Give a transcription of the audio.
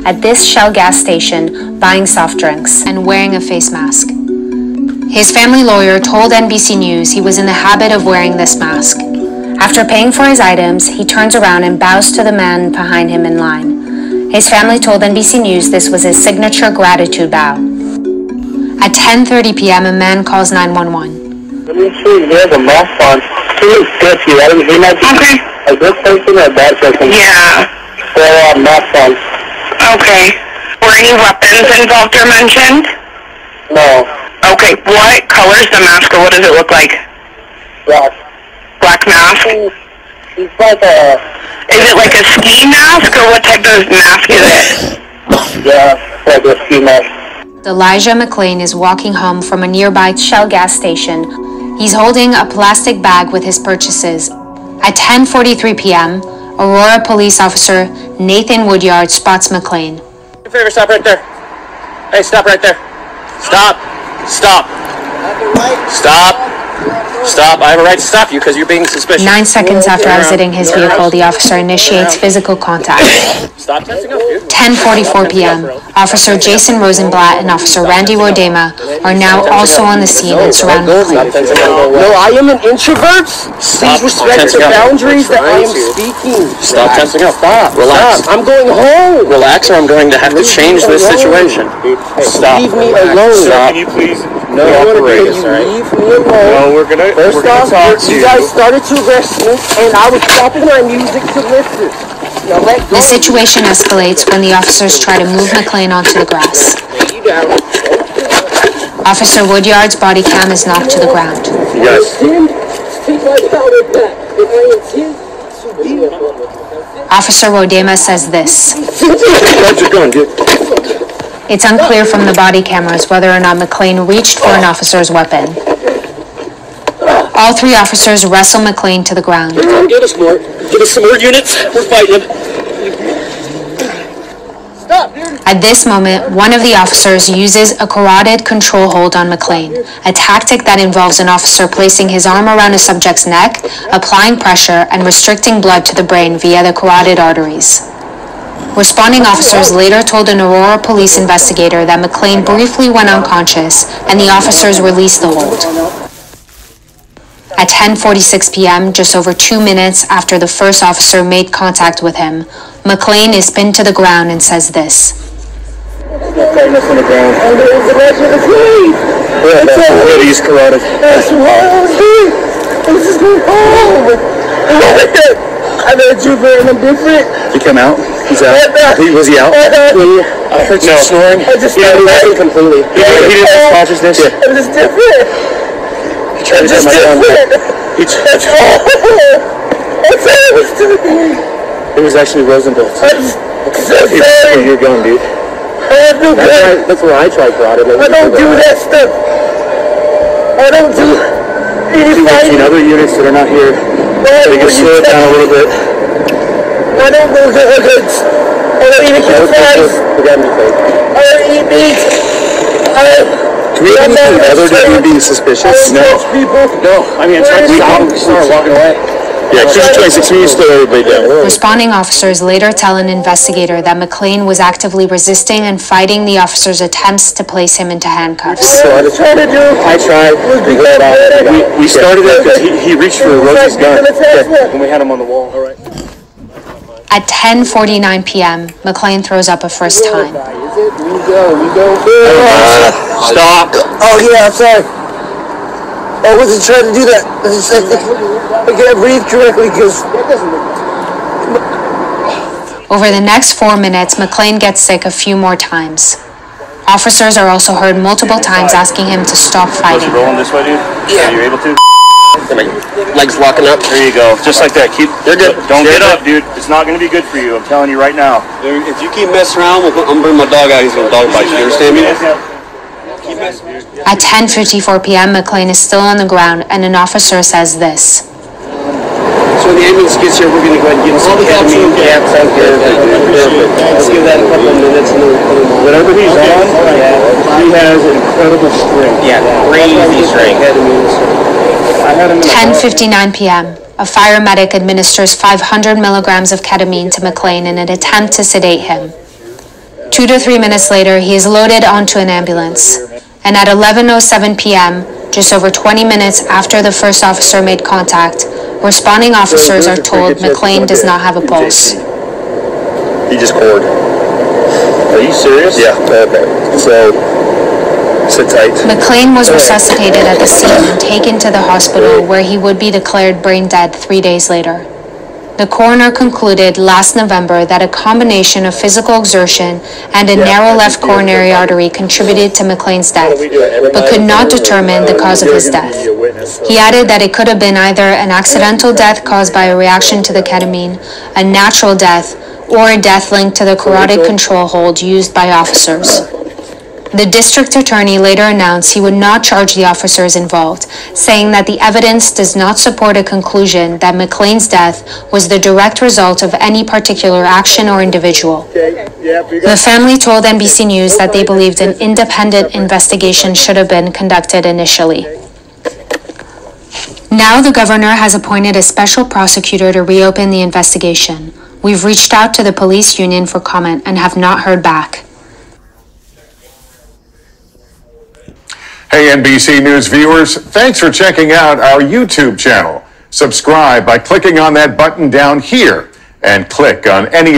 at this Shell gas station buying soft drinks and wearing a face mask. His family lawyer told NBC News he was in the habit of wearing this mask. After paying for his items, he turns around and bows to the man behind him in line. His family told NBC News this was his signature gratitude bow. At 10:30 p.m., a man calls 911. Let me see, he has a mask on. He looks good to you. He might be a good person or a bad person. Yeah. So, mask on. Okay. Were any weapons involved or mentioned? No. Okay, what color is the mask, or what does it look like? Black. Black mask? He's like a... Is it like a ski mask, or what type of mask is it? Yeah, like a ski mask. Elijah McClain is walking home from a nearby Shell gas station. He's holding a plastic bag with his purchases. At 10:43 p.m., Aurora police officer Nathan Woodyard spots McClain. Do me a favor, stop right there. Hey, stop right there. Stop. Stop. Stop. Stop. I have a right to stop you because you're being suspicious. 9 seconds after exiting his vehicle, the officer initiates physical contact. Stop testing up, dude. 10:44 p.m. Officer Jason Rosenblatt and Officer Randy Rodema are now also on the scene and surround McClain. No, I am an introvert. Please respect the boundaries that I am speaking. Stop testing up. Stop. Relax. I'm going home. Relax, or I'm going to have to change this situation. Stop. Leave me alone. Stop. Can you please cooperate? us, all right? Leave me alone. No, we're gonna talk to you. You guys started to arrest me, and I was stopping my music to listen. Now let go. The situation escalates when the officers try to move McClain onto the grass. Officer Woodyard's body cam is knocked to the ground. Yes. Officer Rodema says this. Where's your gun, dude? It's unclear from the body cameras whether or not McClain reached for an officer's weapon. All three officers wrestle McClain to the ground. Get us more. Get us some more units. We're fighting him. At this moment, one of the officers uses a carotid control hold on McClain, a tactic that involves an officer placing his arm around a subject's neck, applying pressure, and restricting blood to the brain via the carotid arteries. Responding officers later told an Aurora police investigator that McClain briefly went unconscious, and the officers released the hold. At 10:46 p.m., just over 2 minutes after the first officer made contact with him, McClain is pinned to the ground and says this. He's carotid. That's why I'm just going home. I'm a trooper and I'm different. He came out? He's out? Was he out? I heard some snoring. I just he wasn't completely. He didn't have consciousness. I'm just different. He tried to get my gun. That's all. That's all it was to me. It was actually Rosenblatt. It's your gun, dude. I have no gun. That's where I tried carotid. I don't do that stuff. I don't do any fighting. Other units that are not here. They can slow it down a little bit. I don't go to hoods. I don't eat a fries. I don't eat meat. Can we have anything other than you being suspicious? No. No. I mean, it's like we start walking away. Yeah, 26, we slow everybody down. Responding officers later tell an investigator that McClain was actively resisting and fighting the officers' attempts to place him into handcuffs. I tried. We started it because he reached for Rosie's gun when we had him on the wall. All right. At 10:49 p.m., McClain throws up a first time. Stop. Oh yeah, I'm sorry. I wasn't trying to do that. I can't breathe correctly because... Over the next 4 minutes, McClain gets sick a few more times. Officers are also heard multiple times asking him to stop fighting. Rolling this way, dude? Yeah. Are you able to? Legs locking up. There you go. Just like that. They're good. Don't get up, dude. It's not going to be good for you. I'm telling you right now. If you keep messing around, I'm going to bring my dog out. He's going to dog bite you. You understand me? At 10:54 p.m., McClain is still on the ground, and an officer says this. So when the ambulance gets here, we're going to go ahead and give him some ketamine. Yeah, sounds good. Let's give that a couple of minutes and then we'll put him on. Whatever he's on, he has incredible strength. Yeah, crazy strength. 10:59 p.m. A fire medic administers 500 milligrams of ketamine to McClain in an attempt to sedate him. 2 to 3 minutes later, he is loaded onto an ambulance. And at 11:07 p.m., just over 20 minutes after the first officer made contact, responding officers are told McCLAIN does not have a pulse. He just cored. Are you serious? Yeah. Okay. So, sit tight. McCLAIN was resuscitated at the scene and taken to the hospital where he would be declared brain dead 3 days later. The coroner concluded last November that a combination of physical exertion and a narrow left coronary artery contributed to McCLAIN's death, but could not determine the cause of his death. He added that it could have been either an accidental death caused by a reaction to the ketamine, a natural death, or a death linked to the carotid control hold used by officers. The district attorney later announced he would not charge the officers involved, saying that the evidence does not support a conclusion that McCLAIN's death was the direct result of any particular action or individual. The family told NBC News that they believed an independent investigation should have been conducted initially. Now the governor has appointed a special prosecutor to reopen the investigation. We've reached out to the police union for comment and have not heard back. Hey NBC News viewers, thanks for checking out our YouTube channel. Subscribe by clicking on that button down here and click on any